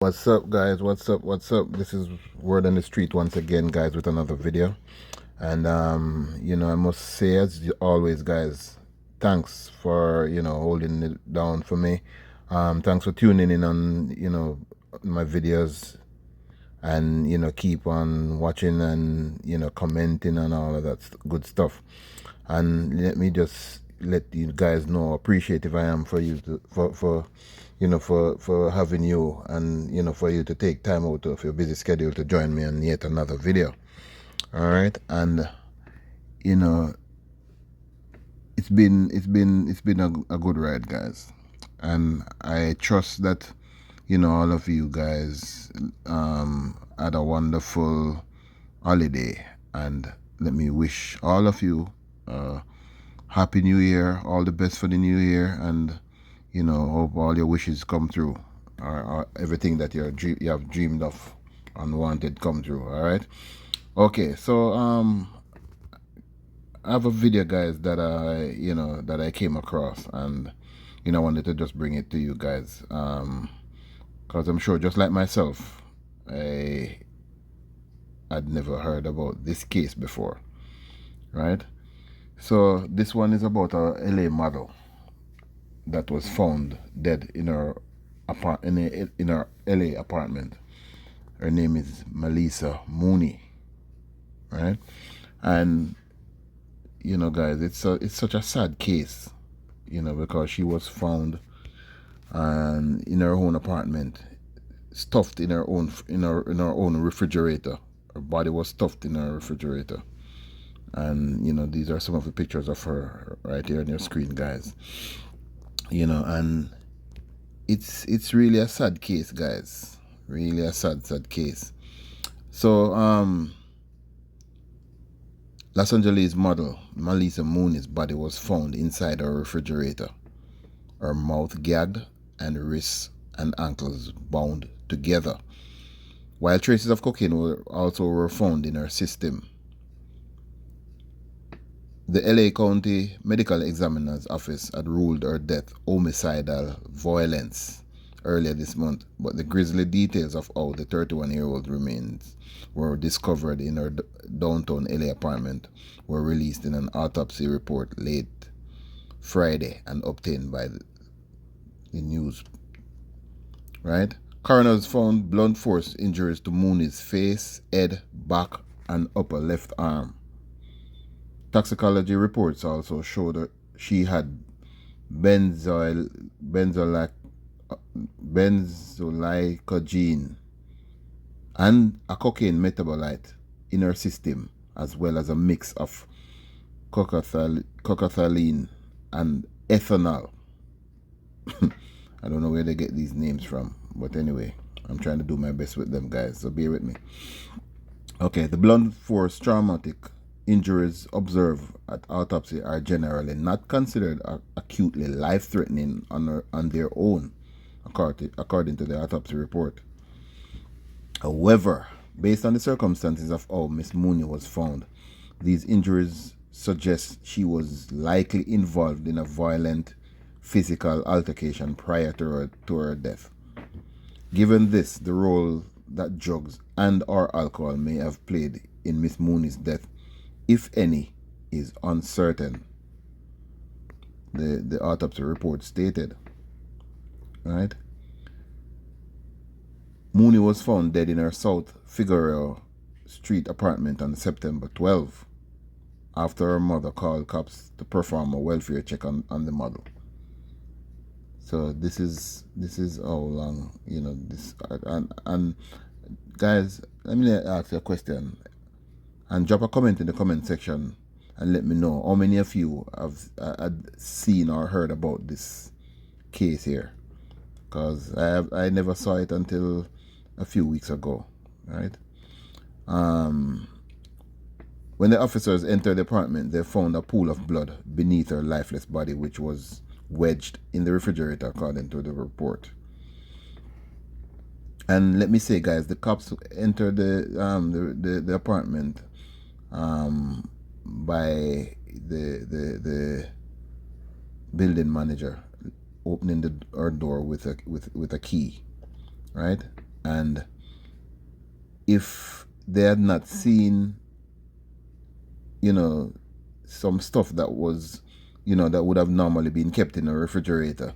What's up, guys? What's up? This is Word on the Street once again, guys, with another video. And I must say, as always, guys, thanks for holding it down for me. Thanks for tuning in on my videos, and keep on watching and commenting and all of that good stuff. And let me just let you guys know appreciative I am for you for having you, and for you to take time out of your busy schedule to join me on yet another video. All right. And you know it's been a good ride, guys, and I trust that all of you guys had a wonderful holiday. And let me wish all of you happy new year, all the best for the new year, and hope all your wishes come true, or everything that you have dreamed of and wanted come true. All right. Okay, so I have a video, guys, that I came across, and I wanted to just bring it to you guys, because I'm sure, just like myself, I had never heard about this case before, right? So this one is about a LA model that was found dead in her in her LA apartment. Her name is Melissa Mooney, right? And guys, it's such a sad case, because she was found and in her own apartment, stuffed in her own refrigerator. Her body was stuffed in her refrigerator. And these are some of the pictures of her right here on your screen, guys. And it's really a sad case, guys. Really a sad case. So Los Angeles model Melissa Mooney's body was found inside her refrigerator, her mouth gagged and wrists and ankles bound together, while traces of cocaine were found in her system. The LA County Medical Examiner's Office had ruled her death homicidal violence earlier this month, but the grisly details of how the 31-year-old remains were discovered in her downtown LA apartment were released in an autopsy report late Friday and obtained by the news. Right? Coroners found blunt force injuries to Mooney's face, head, back, and upper left arm. Toxicology reports also showed that she had benzoylecogene and a cocaine metabolite in her system, as well as a mix of cocothaline and ethanol. I don't know where they get these names from, but anyway, I'm trying to do my best with them, guys, so bear with me. Okay, the blunt force traumatic injuries observed at autopsy are generally not considered acutely life-threatening on their own, according to the autopsy report. However, based on the circumstances of how Miss Mooney was found, these injuries suggest she was likely involved in a violent physical altercation prior to her death. Given this, the role that drugs and or alcohol may have played in Miss Mooney's death, if any, is uncertain, the autopsy report stated. Right? Mooney was found dead in her South Figueroa Street apartment on September 12, after her mother called cops to perform a welfare check on the model. So this is how long this. And guys, let me ask you a question, and drop a comment in the comment section and let me know how many of you have seen or heard about this case here, because I never saw it until a few weeks ago, right? When the officers entered the apartment, they found a pool of blood beneath her lifeless body, which was wedged in the refrigerator, according to the report. And let me say, guys, the cops entered the apartment by the building manager opening her door with a key, right? And if they had not seen, some stuff that was, that would have normally been kept in a refrigerator,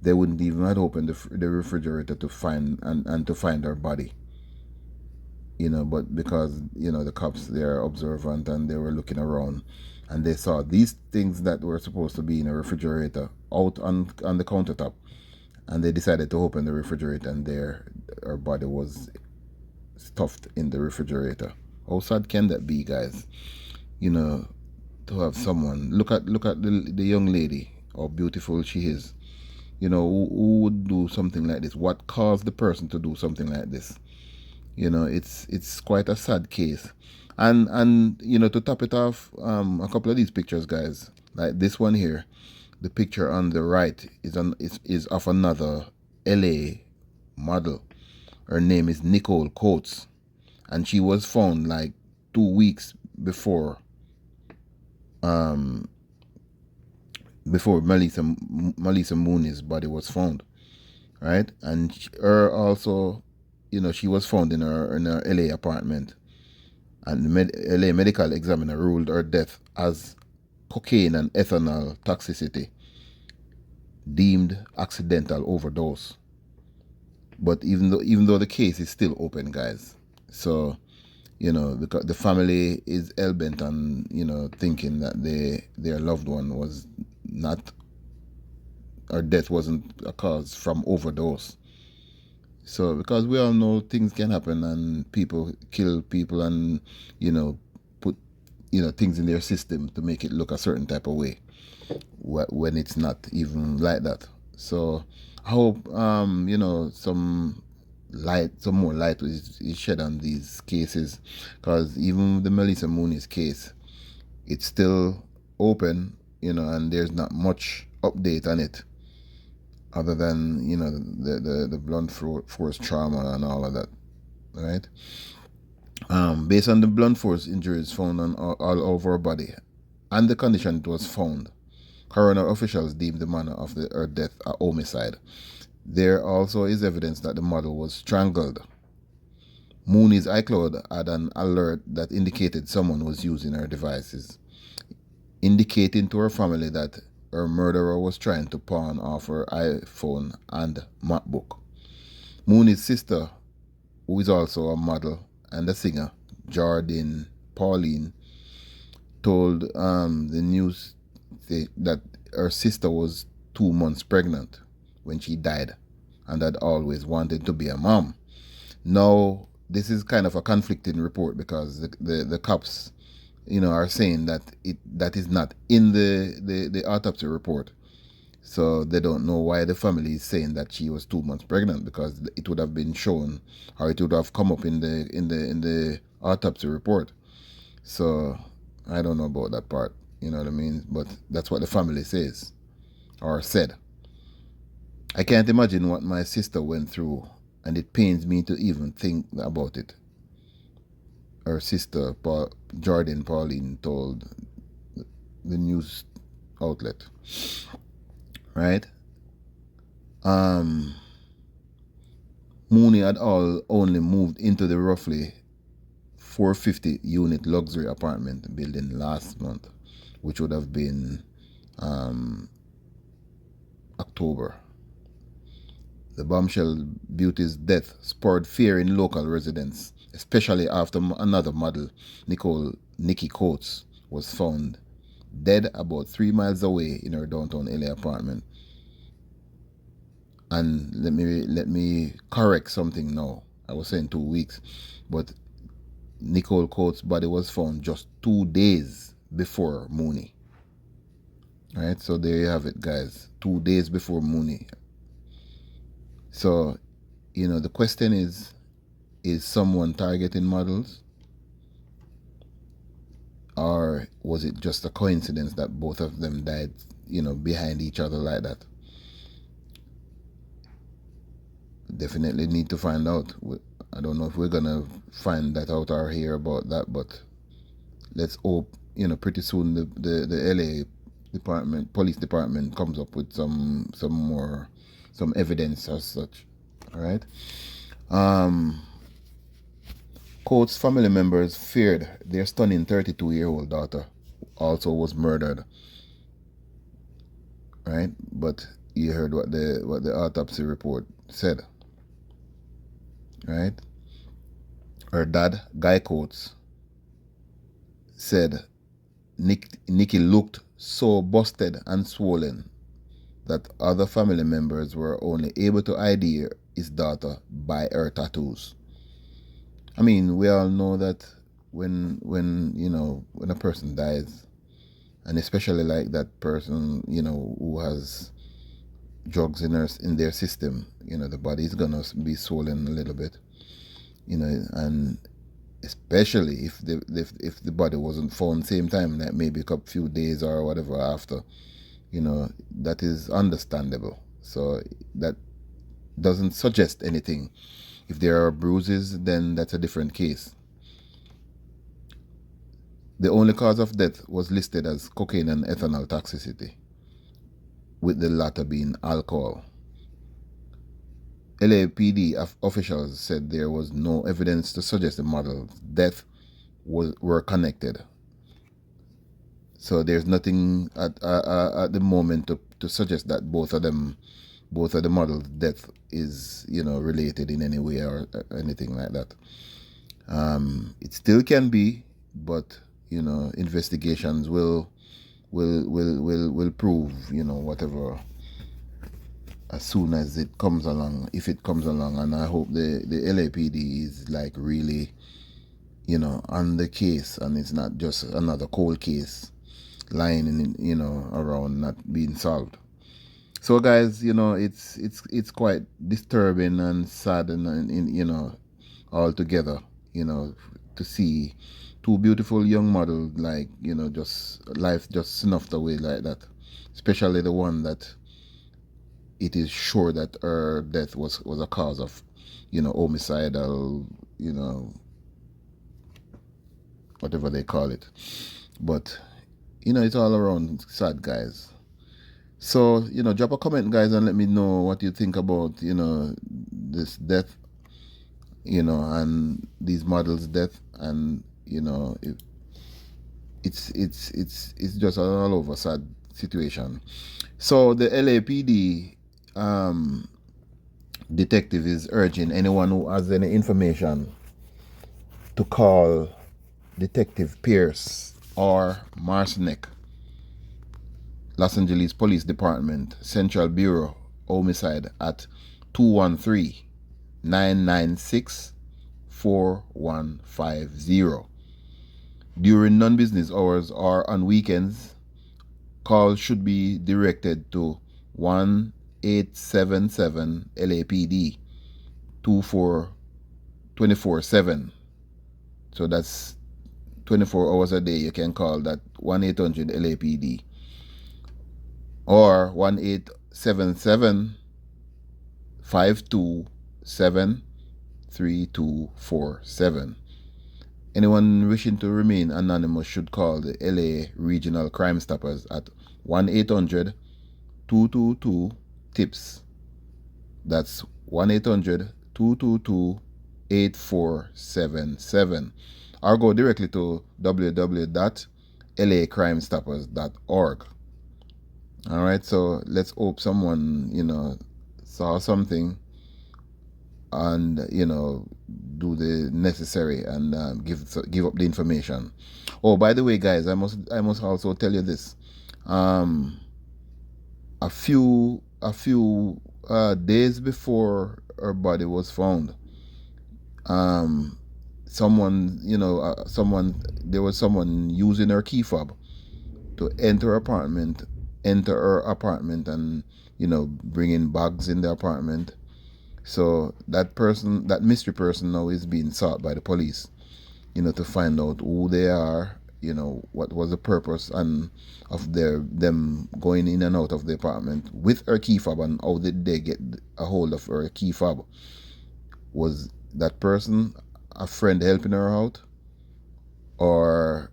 they wouldn't even have opened the refrigerator to find and to find her body. But because, the cops, they're observant and they were looking around and they saw these things that were supposed to be in a refrigerator out on the countertop, and they decided to open the refrigerator, and her body was stuffed in the refrigerator. How sad can that be, guys? To have someone look at the young lady, how beautiful she is. Who would do something like this? What caused the person to do something like this? It's quite a sad case. And to top it off, a couple of these pictures, guys, like this one here, the picture on the right is of another LA model. Her name is Nicole Coates, and she was found like 2 weeks before Melissa Mooney's body was found, right? And her also, she was found in her LA apartment, and the LA medical examiner ruled her death as cocaine and ethanol toxicity, deemed accidental overdose. But even though the case is still open, guys, so because the family is hell-bent on thinking that their loved one was not, or death wasn't a cause from overdose. So because we all know things can happen and people kill people and put things in their system to make it look a certain type of way when it's not even like that. So I hope some more light is shed on these cases, because even the Melissa Mooney's case, it's still open, and there's not much update on it other than the blunt force trauma and all of that, right? Based on the blunt force injuries found on all over her body and the condition it was found, coroner officials deemed the manner of her death a homicide. There also is evidence that the model was strangled. Mooney's iCloud had an alert that indicated someone was using her devices, indicating to her family that her murderer was trying to pawn off her iPhone and MacBook. Mooney's sister, who is also a model and a singer, Jardine Pauline, told the news that her sister was 2 months pregnant when she died and had always wanted to be a mom. Now, this is kind of a conflicting report, because the cops, are saying that that is not in the autopsy report. So they don't know why the family is saying that she was 2 months pregnant, because it would have been shown, or it would have come up in the autopsy report. So I don't know about that part, you know what I mean? But that's what the family says or said. I can't imagine what my sister went through, and it pains me to even think about it. Her sister, Jardine Pauline, told the news outlet, right? Mooney had only moved into the roughly 450 unit luxury apartment building last month, which would have been October. The bombshell beauty's death spurred fear in local residents, especially after another model, Nikki Coates, was found dead about 3 miles away in her downtown LA apartment. And let me correct something now. I was saying 2 weeks, but Nicole Coates' body was found just 2 days before Mooney. Right, so there you have it, guys. 2 days before Mooney. So, the question is someone targeting models? Or was it just a coincidence that both of them died, behind each other like that? Definitely need to find out. I don't know if we're going to find that out or hear about that, but let's hope, pretty soon the LA police department comes up with some evidence as such. All right. Um, Coates' family members feared their stunning 32-year-old daughter also was murdered, right? But you heard what the autopsy report said, right? Her dad, Guy Coates, said Nikki looked so busted and swollen that other family members were only able to ID his daughter by her tattoos. I mean, we all know that when a person dies, and especially like that person, who has drugs in their system, the body is gonna be swollen a little bit, and especially if the body wasn't found same time, like maybe a couple few days or whatever after, that is understandable. So that doesn't suggest anything. If there are bruises, then that's a different case. The only cause of death was listed as cocaine and ethanol toxicity, with the latter being alcohol. LAPD officials said there was no evidence to suggest the model's death were connected. So there's nothing at the moment to suggest that both of the models' death is related in any way or anything like that. It still can be, but investigations will prove whatever as soon as it comes along, if it comes along. And I hope the LAPD is like really on the case, and it's not just another cold case lying around not being solved. So guys, it's quite disturbing and sad and all together, to see two beautiful young models, like just life just snuffed away like that, especially the one that it is sure that her death was a cause of homicidal, whatever they call it. But it's all around sad, guys. So drop a comment, guys, and let me know what you think about this death, and these models' death. And it's just an all over sad situation. So the LAPD detective is urging anyone who has any information to call Detective Pierce or Marcinek, Los Angeles Police Department, Central Bureau, Homicide at 213-996-4150. During non-business hours or on weekends, calls should be directed to 1-877 LAPD 24/7. So that's 24 hours a day. You can call that 1-800 LAPD or 1-877-527-3247. Anyone wishing to remain anonymous should call the LA Regional Crime Stoppers at 1-800-222-TIPS. That's 1-800-222-8477. Or go directly to www.lacrimestoppers.org. All right, so let's hope someone saw something and do the necessary and give up the information. Oh, by the way, guys, I must also tell you this. A few days before her body was found, someone there was someone using her key fob to enter her apartment and bring in bags in the apartment. So that mystery person now is being sought by the police, to find out who they are, what was the purpose and of them going in and out of the apartment with her key fob, and how did they get a hold of her key fob. Was that person a friend helping her out, or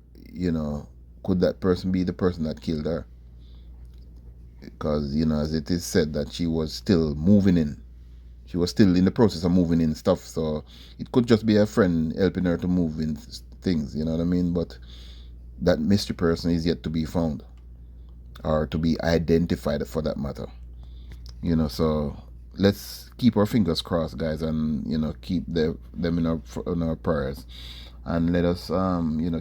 could that person be the person that killed her? Because as it is said that she was still moving in, She was still in the process of moving in stuff, so it could just be a friend helping her to move in things, you know what I mean? But that mystery person is yet to be found or to be identified for that matter. You know, so let's keep our fingers crossed, guys, and keep them in our prayers, and let us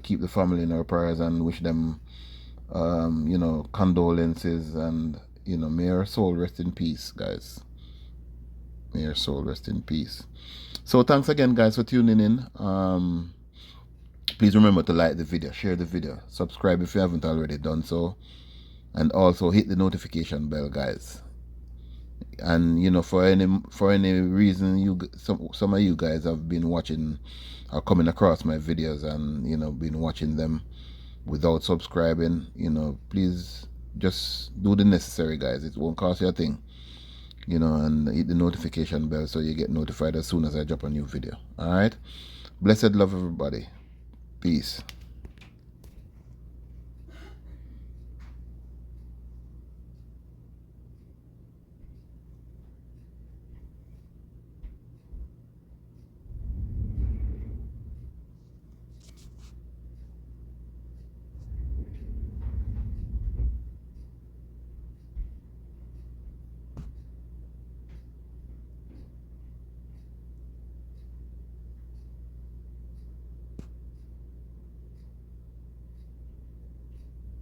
keep the family in our prayers and wish them condolences, and may her soul rest in peace, guys. May her soul rest in peace. So thanks again, guys, for tuning in. Please remember to like the video, share the video, subscribe if you haven't already done so, and also hit the notification bell, guys. And for any reason some of you guys have been watching or coming across my videos and been watching them without subscribing, please just do the necessary, guys. It won't cost you a thing, and hit the notification bell so you get notified as soon as I drop a new video. All right, blessed love, everybody. Peace.